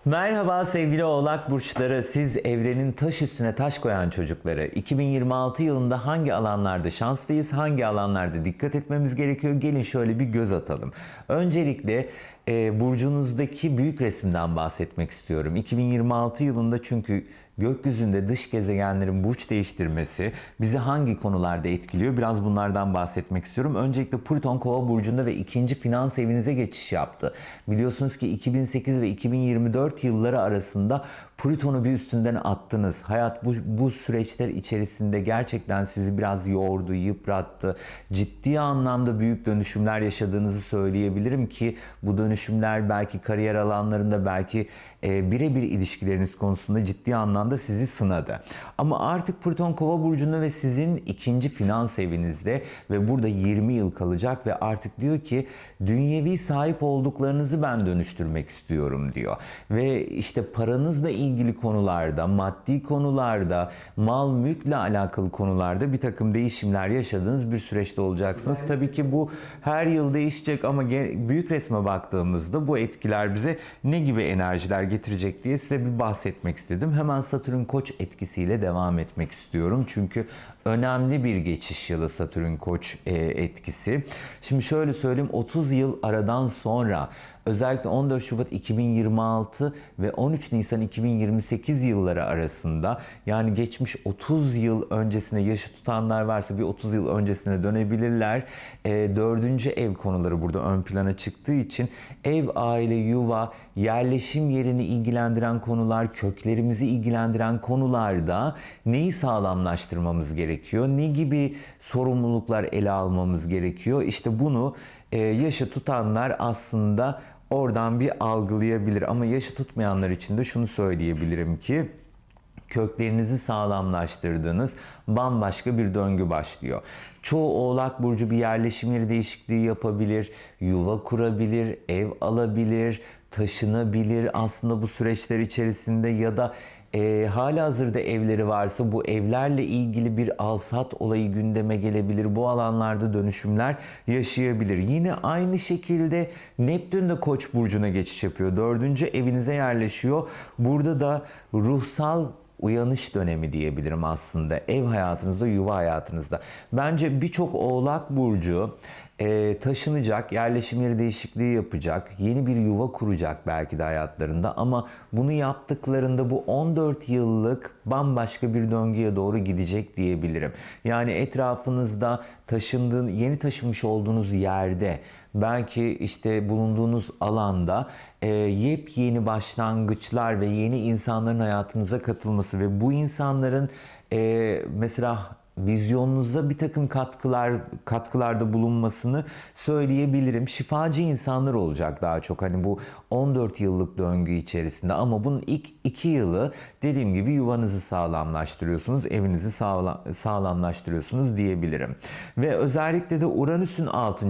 Merhaba sevgili Oğlak Burçları, siz evrenin taş üstüne taş koyan çocukları. 2026 yılında hangi alanlarda şanslıyız, hangi alanlarda dikkat etmemiz gerekiyor? Gelin şöyle bir göz atalım. Öncelikle burcunuzdaki büyük resimden bahsetmek istiyorum. 2026 yılında çünkü gökyüzünde dış gezegenlerin burç değiştirmesi bizi hangi konularda etkiliyor? Biraz bunlardan bahsetmek istiyorum. Öncelikle Plüton Kova burcunda ve ikinci finans evinize geçiş yaptı. Biliyorsunuz ki 2008 ve 2024 yılları arasında Plüton'u bir üstünden attınız. Hayat bu süreçler içerisinde gerçekten sizi biraz yordu, yıprattı. Ciddi anlamda büyük dönüşümler yaşadığınızı söyleyebilirim ki bu dönüşümler belki kariyer alanlarında, belki birebir ilişkileriniz konusunda ciddi anlamda sizi sınadı. Ama artık Plüton Kova burcunda ve sizin ikinci finans evinizde ve burada 20 yıl kalacak ve artık diyor ki dünyevi sahip olduklarınızı ben dönüştürmek istiyorum diyor. Ve işte paranızla ilgili konularda, maddi konularda, mal mülkle alakalı konularda bir takım değişimler yaşadığınız bir süreçte olacaksınız. Tabii ki bu her yıl değişecek ama büyük resme baktığımızda bu etkiler bize ne gibi enerjiler getirecek diye size bir bahsetmek istedim. Hemen Satürn Koç etkisiyle devam etmek istiyorum. Çünkü önemli bir geçiş yılı Satürn Koç etkisi. Şimdi şöyle söyleyeyim, 30 yıl aradan sonra özellikle 14 Şubat 2026 ve 13 Nisan 2028 yılları arasında, yani geçmiş 30 yıl öncesine yaşı tutanlar varsa bir 30 yıl öncesine dönebilirler. Dördüncü ev konuları burada ön plana çıktığı için ev, aile, yuva, yerleşim yerini ilgilendiren konular, köklerimizi ilgilendiren konularda neyi sağlamlaştırmamız gerekiyor? Ne gibi sorumluluklar ele almamız gerekiyor? İşte bunu yaşı tutanlar aslında oradan bir algılayabilir. Ama yaşı tutmayanlar için de şunu söyleyebilirim ki köklerinizi sağlamlaştırdığınız bambaşka bir döngü başlıyor. Çoğu Oğlak Burcu bir yerleşim yeri değişikliği yapabilir, yuva kurabilir, ev alabilir, taşınabilir aslında bu süreçler içerisinde ya da halihazırda evleri varsa bu evlerle ilgili bir alsat olayı gündeme gelebilir. Bu alanlarda dönüşümler yaşayabilir. Yine aynı şekilde Neptün de Koç burcuna geçiş yapıyor. Dördüncü evinize yerleşiyor. Burada da ruhsal uyanış dönemi diyebilirim aslında. Ev hayatınızda, yuva hayatınızda. Bence birçok Oğlak Burcu taşınacak, yerleşim yeri değişikliği yapacak, yeni bir yuva kuracak belki de hayatlarında, ama bunu yaptıklarında bu 14 yıllık bambaşka bir döngüye doğru gidecek diyebilirim. Yani etrafınızda yeni taşınmış olduğunuz yerde, belki işte bulunduğunuz alanda yepyeni başlangıçlar ve yeni insanların hayatınıza katılması ve bu insanların mesela vizyonunuza bir takım katkılarda bulunmasını söyleyebilirim. Şifacı insanlar olacak daha çok hani bu 14 yıllık döngü içerisinde, ama bunun ilk 2 yılı dediğim gibi yuvanızı sağlamlaştırıyorsunuz, evinizi sağlamlaştırıyorsunuz diyebilirim. Ve özellikle de Uranüs'ün 6.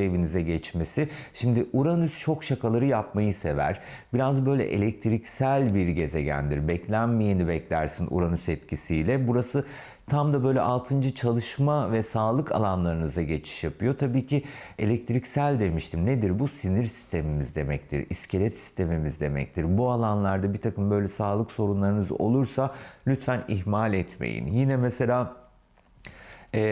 evinize geçmesi. Şimdi Uranüs şok şakaları yapmayı sever. Biraz böyle elektriksel bir gezegendir. Beklenmeyeni beklersin Uranüs etkisiyle. Burası tam da böyle 6. çalışma ve sağlık alanlarınıza geçiş yapıyor. Tabii ki elektriksel demiştim. Nedir bu? Sinir sistemimiz demektir. İskelet sistemimiz demektir. Bu alanlarda bir takım böyle sağlık sorunlarınız olursa lütfen ihmal etmeyin. Yine mesela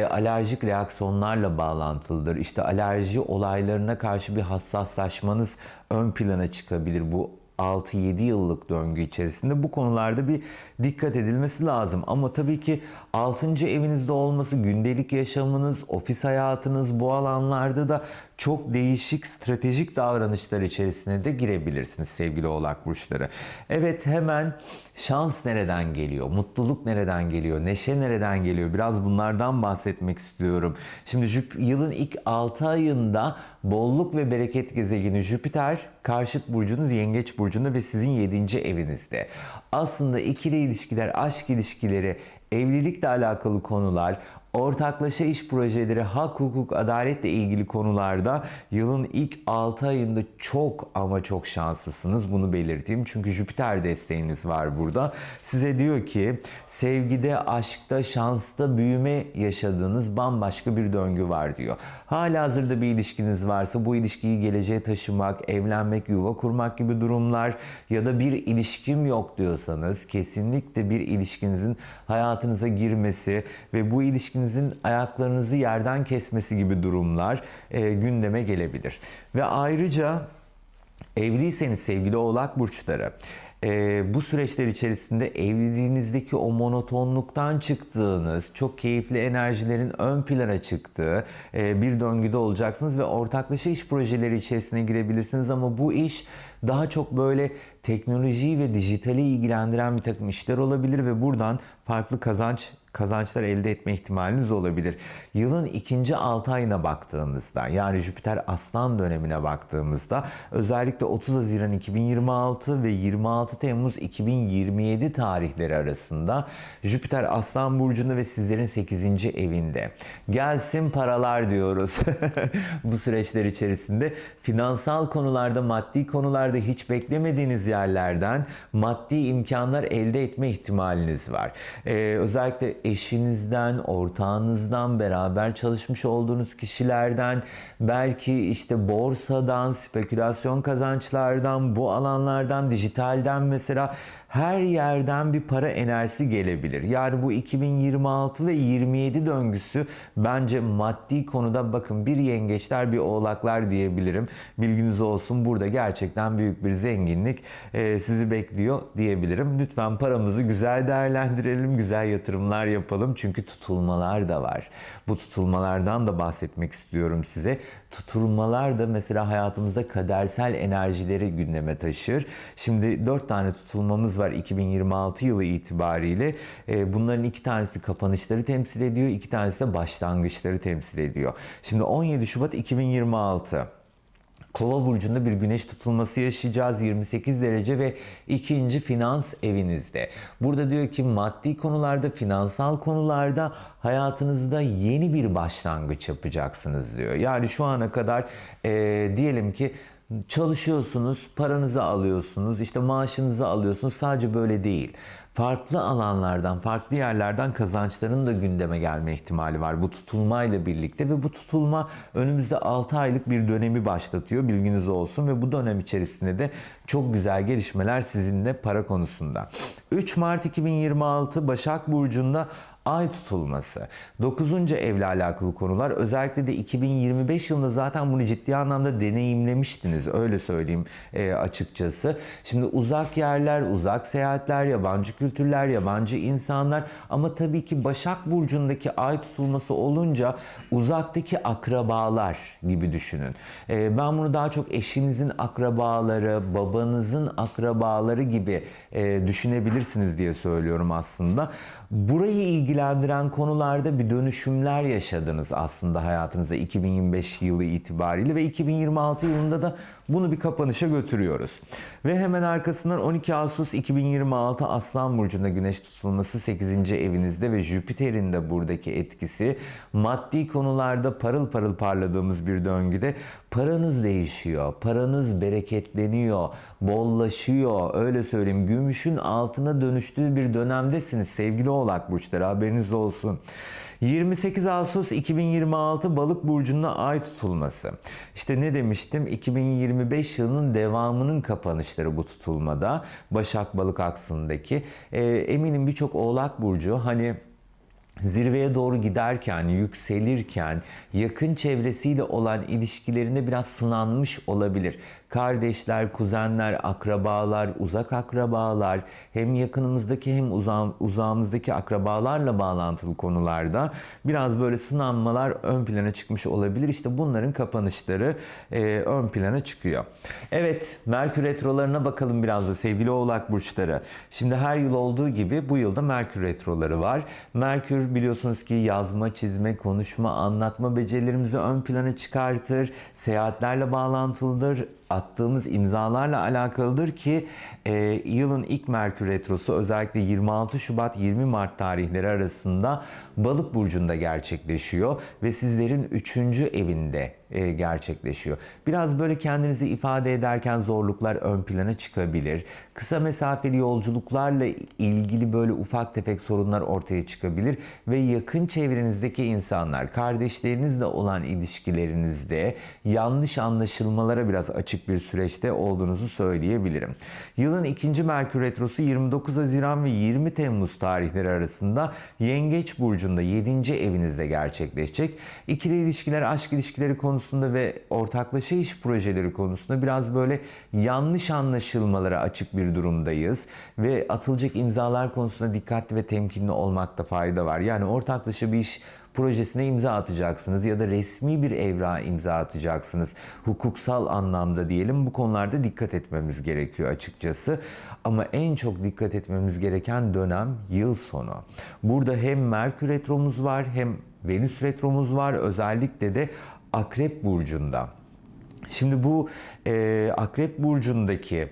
alerjik reaksiyonlarla bağlantılıdır. İşte alerji olaylarına karşı bir hassaslaşmanız ön plana çıkabilir bu 6-7 yıllık döngü içerisinde. Bu konularda bir dikkat edilmesi lazım. Ama tabii ki 6. evinizde olması, gündelik yaşamınız, ofis hayatınız, bu alanlarda da çok değişik stratejik davranışlar içerisine de girebilirsiniz sevgili Oğlak Burçları. Evet, hemen şans nereden geliyor? Mutluluk nereden geliyor? Neşe nereden geliyor? Biraz bunlardan bahsetmek istiyorum. Şimdi yılın ilk 6 ayında bolluk ve bereket gezegeni Jüpiter karşıt burcunuz Yengeç burcunda ve sizin 7. evinizde. Aslında ikili ilişkiler, aşk ilişkileri, evlilikle alakalı konular, Ortaklaşa iş projeleri, hak, hukuk, adaletle ilgili konularda yılın ilk 6 ayında çok ama çok şanslısınız. Bunu belirteyim. Çünkü Jüpiter desteğiniz var burada. Size diyor ki sevgide, aşkta, şansta büyüme yaşadığınız bambaşka bir döngü var diyor. Halihazırda bir ilişkiniz varsa bu ilişkiyi geleceğe taşımak, evlenmek, yuva kurmak gibi durumlar ya da bir ilişkim yok diyorsanız kesinlikle bir ilişkinizin hayatınıza girmesi ve bu ilişkinizin ayaklarınızı yerden kesmesi gibi durumlar gündeme gelebilir. Ve ayrıca evliyseniz sevgili Oğlak burçları, bu süreçler içerisinde evliliğinizdeki o monotonluktan çıktığınız, çok keyifli enerjilerin ön plana çıktığı bir döngüde olacaksınız ve ortaklaşa iş projeleri içerisine girebilirsiniz ama bu iş daha çok böyle teknolojiyi ve dijitali ilgilendiren bir takım işler olabilir ve buradan farklı kazançlar elde etme ihtimaliniz olabilir. Yılın ikinci 6 ayına baktığımızda, yani Jüpiter Aslan dönemine baktığımızda özellikle 30 Haziran 2026 ve 26 Temmuz 2027 tarihleri arasında Jüpiter Aslan burcunda ve sizlerin 8. evinde. Gelsin paralar diyoruz. Bu süreçler içerisinde finansal konularda, maddi konularda hiç beklemediğiniz yerlerden maddi imkanlar elde etme ihtimaliniz var. Özellikle eşinizden, ortağınızdan, beraber çalışmış olduğunuz kişilerden, belki işte borsadan, spekülasyon kazançlardan, bu alanlardan, dijitalden mesela her yerden bir para enerjisi gelebilir. Yani bu 2026 ve 27 döngüsü bence maddi konuda bakın bir yengeçler bir oğlaklar diyebilirim. Bilginiz olsun, burada gerçekten büyük bir zenginlik sizi bekliyor diyebilirim. Lütfen paramızı güzel değerlendirelim, güzel yatırımlar yapalım. Çünkü tutulmalar da var. Bu tutulmalardan da bahsetmek istiyorum size. Tutulmalar da mesela hayatımızda kadersel enerjileri gündeme taşır. Şimdi 4 tane tutulmamız var 2026 yılı itibariyle. Bunların 2 tanesi kapanışları temsil ediyor, 2 tanesi de başlangıçları temsil ediyor. Şimdi 17 Şubat 2026. Kova burcunda bir güneş tutulması yaşayacağız, 28 derece ve ikinci finans evinizde. Burada diyor ki maddi konularda, finansal konularda hayatınızda yeni bir başlangıç yapacaksınız diyor. Yani şu ana kadar diyelim ki çalışıyorsunuz, paranızı alıyorsunuz, işte maaşınızı alıyorsunuz. Sadece böyle değil. Farklı alanlardan, farklı yerlerden kazançların da gündeme gelme ihtimali var bu tutulmayla birlikte ve bu tutulma önümüzde 6 aylık bir dönemi başlatıyor. Bilginiz olsun ve bu dönem içerisinde de çok güzel gelişmeler sizinle para konusunda. 3 Mart 2026 Başak Burcu'nda Ay tutulması. 9. evle alakalı konular. Özellikle de 2025 yılında zaten bunu ciddi anlamda deneyimlemiştiniz. Öyle söyleyeyim açıkçası. Şimdi uzak yerler, uzak seyahatler, yabancı kültürler, yabancı insanlar ama tabii ki Başak Burcu'ndaki Ay tutulması olunca uzaktaki akrabalar gibi düşünün. Ben bunu daha çok eşinizin akrabaları, babanızın akrabaları gibi düşünebilirsiniz diye söylüyorum aslında. Burayı ilgilendiren konularda bir dönüşümler yaşadınız aslında hayatınızda 2025 yılı itibariyle ve 2026 yılında da bunu bir kapanışa götürüyoruz. Ve hemen arkasından 12 Ağustos 2026 Aslan Burcu'nda güneş tutulması 8. evinizde ve Jüpiter'in de buradaki etkisi maddi konularda parıl parıl parladığımız bir döngüde paranız değişiyor, paranız bereketleniyor, bollaşıyor, öyle söyleyeyim, gümüşün altına dönüştüğü bir dönemdesiniz sevgili Oğlak burçları, haberiniz olsun. 28 Ağustos 2026 Balık burcunda ay tutulması. İşte ne demiştim? 2025 yılının devamının kapanışları bu tutulmada. Başak Balık aksındaki. Eminim birçok Oğlak burcu hani zirveye doğru giderken, yükselirken yakın çevresiyle olan ilişkilerinde biraz sınanmış olabilir. Kardeşler, kuzenler, akrabalar, uzak akrabalar, hem yakınımızdaki hem uzağımızdaki akrabalarla bağlantılı konularda biraz böyle sınanmalar ön plana çıkmış olabilir. İşte bunların kapanışları ön plana çıkıyor. Evet, Merkür retrolarına bakalım biraz da sevgili Oğlak burçları. Şimdi her yıl olduğu gibi bu yılda Merkür retroları var. Merkür biliyorsunuz ki yazma, çizme, konuşma, anlatma becerilerimizi ön plana çıkartır. Seyahatlerle bağlantılıdır. attığımız imzalarla alakalıdır ki yılın ilk Merkür Retrosu özellikle 26 Şubat 20 Mart tarihleri arasında Balık burcunda gerçekleşiyor ve sizlerin 3. evinde gerçekleşiyor. Biraz böyle kendinizi ifade ederken zorluklar ön plana çıkabilir. Kısa mesafeli yolculuklarla ilgili böyle ufak tefek sorunlar ortaya çıkabilir ve yakın çevrenizdeki insanlar, kardeşlerinizle olan ilişkilerinizde yanlış anlaşılmalara biraz açık bir süreçte olduğunuzu söyleyebilirim. Yılın ikinci Merkür Retrosu 29 Haziran ve 20 Temmuz tarihleri arasında Yengeç burcunda 7. evinizde gerçekleşecek. İkili ilişkiler, aşk ilişkileri konusunda ve ortaklaşa iş projeleri konusunda biraz böyle yanlış anlaşılmalara açık bir durumdayız ve atılacak imzalar konusunda dikkatli ve temkinli olmakta fayda var. Yani ortaklaşa bir iş projesine imza atacaksınız ya da resmi bir evrağa imza atacaksınız. Hukuksal anlamda diyelim, bu konularda dikkat etmemiz gerekiyor açıkçası. Ama en çok dikkat etmemiz gereken dönem yıl sonu. Burada hem Merkür Retromuz var hem Venüs Retromuz var, özellikle de Akrep Burcu'nda. Şimdi bu Akrep Burcu'ndaki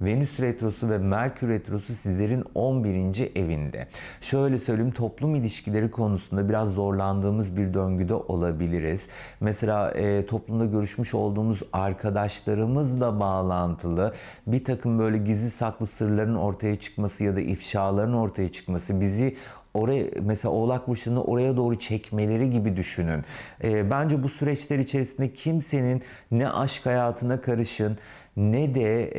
Venüs Retrosu ve Merkür Retrosu sizlerin 11. evinde. Şöyle söyleyeyim, toplum ilişkileri konusunda biraz zorlandığımız bir döngüde olabiliriz. Mesela toplumda görüşmüş olduğumuz arkadaşlarımızla bağlantılı bir takım böyle gizli saklı sırların ortaya çıkması ya da ifşaların ortaya çıkması bizi oraya, mesela Oğlak burçlarını oraya doğru çekmeleri gibi düşünün. Bence bu süreçler içerisinde kimsenin ne aşk hayatına karışın ne de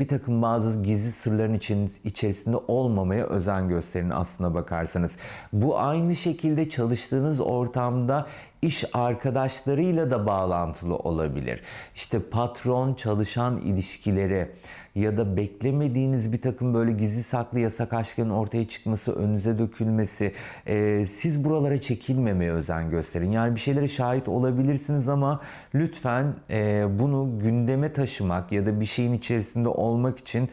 bir takım bazı gizli sırların içerisinde olmamaya özen gösterin aslına bakarsanız. Bu aynı şekilde çalıştığınız ortamda iş arkadaşlarıyla da bağlantılı olabilir. İşte patron çalışan ilişkileri ya da beklemediğiniz bir takım böyle gizli saklı yasak aşkların ortaya çıkması, önünüze dökülmesi. Siz buralara çekilmemeye özen gösterin. Yani bir şeylere şahit olabilirsiniz ama lütfen bunu gündeme taşımak ya da bir şeyin içerisinde olmak için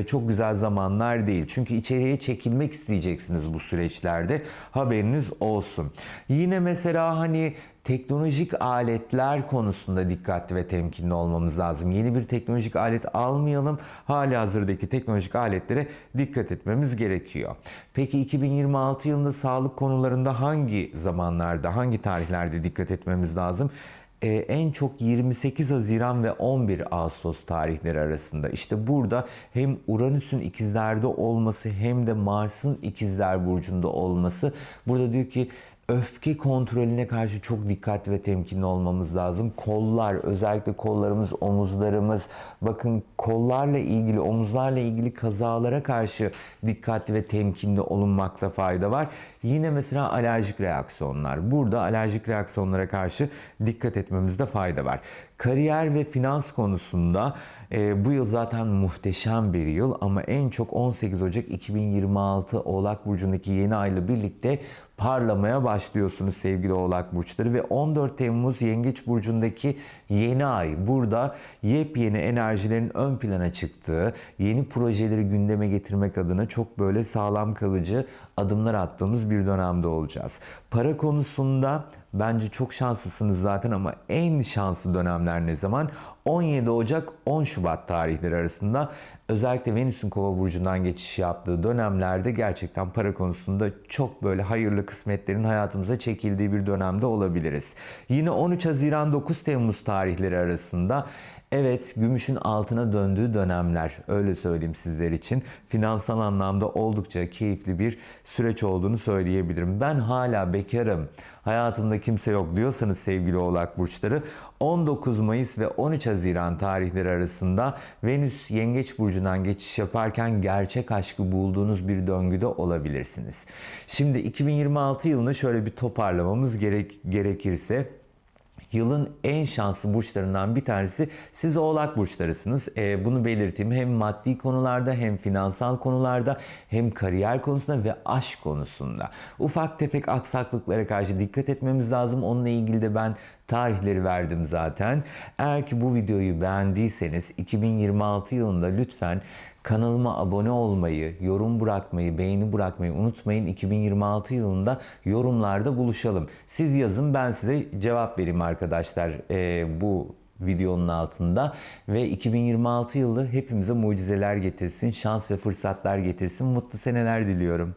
çok güzel zamanlar değil. Çünkü içeriye çekilmek isteyeceksiniz bu süreçlerde. Haberiniz olsun. Yine mesela hani teknolojik aletler konusunda dikkatli ve temkinli olmamız lazım. Yeni bir teknolojik alet almayalım. Halihazırdaki teknolojik aletlere dikkat etmemiz gerekiyor. Peki 2026 yılında sağlık konularında hangi zamanlarda, hangi tarihlerde dikkat etmemiz lazım? En çok 28 Haziran ve 11 Ağustos tarihleri arasında. İşte burada hem Uranüs'ün ikizlerde olması hem de Mars'ın ikizler burcunda olması. Burada diyor ki öfke kontrolüne karşı çok dikkatli ve temkinli olmamız lazım. Kollar, özellikle kollarımız, omuzlarımız, bakın kollarla ilgili, omuzlarla ilgili kazalara karşı dikkatli ve temkinli olunmakta fayda var. Yine mesela alerjik reaksiyonlar. Burada alerjik reaksiyonlara karşı dikkat etmemizde fayda var. Kariyer ve finans konusunda bu yıl zaten muhteşem bir yıl ama en çok 18 Ocak 2026 Oğlak Burcu'ndaki yeni ayla birlikte parlamaya başlıyorsunuz sevgili Oğlak Burçları ve 14 Temmuz Yengeç Burcu'ndaki yeni ay. Burada yepyeni enerjilerin ön plana çıktığı, yeni projeleri gündeme getirmek adına çok böyle sağlam kalıcı adımlar attığımız bir dönemde olacağız. Para konusunda bence çok şanslısınız zaten ama en şanslı dönemler ne zaman? 17 Ocak 10 Şubat tarihleri arasında özellikle Venüs'ün Kova burcundan geçiş yaptığı dönemlerde gerçekten para konusunda çok böyle hayırlı kısmetlerin hayatımıza çekildiği bir dönemde olabiliriz. Yine 13 Haziran 9 Temmuz tarihleri arasında evet, gümüşün altına döndüğü dönemler, öyle söyleyeyim sizler için. Finansal anlamda oldukça keyifli bir süreç olduğunu söyleyebilirim. Ben hala bekarım, hayatımda kimse yok diyorsanız sevgili Oğlak Burçları, 19 Mayıs ve 13 Haziran tarihleri arasında Venüs Yengeç Burcu'ndan geçiş yaparken gerçek aşkı bulduğunuz bir döngüde olabilirsiniz. Şimdi 2026 yılını şöyle bir toparlamamız gerekirse, yılın en şanslı burçlarından bir tanesi siz Oğlak burçlarısınız. Bunu belirteyim. Hem maddi konularda hem finansal konularda hem kariyer konusunda ve aşk konusunda. Ufak tefek aksaklıklara karşı dikkat etmemiz lazım. Onunla ilgili de ben tarihleri verdim zaten. Eğer ki bu videoyu beğendiyseniz 2026 yılında lütfen kanalıma abone olmayı, yorum bırakmayı, beğeni bırakmayı unutmayın. 2026 yılında yorumlarda buluşalım. Siz yazın, ben size cevap vereyim arkadaşlar bu videonun altında ve 2026 yılı hepimize mucizeler getirsin, şans ve fırsatlar getirsin. Mutlu seneler diliyorum.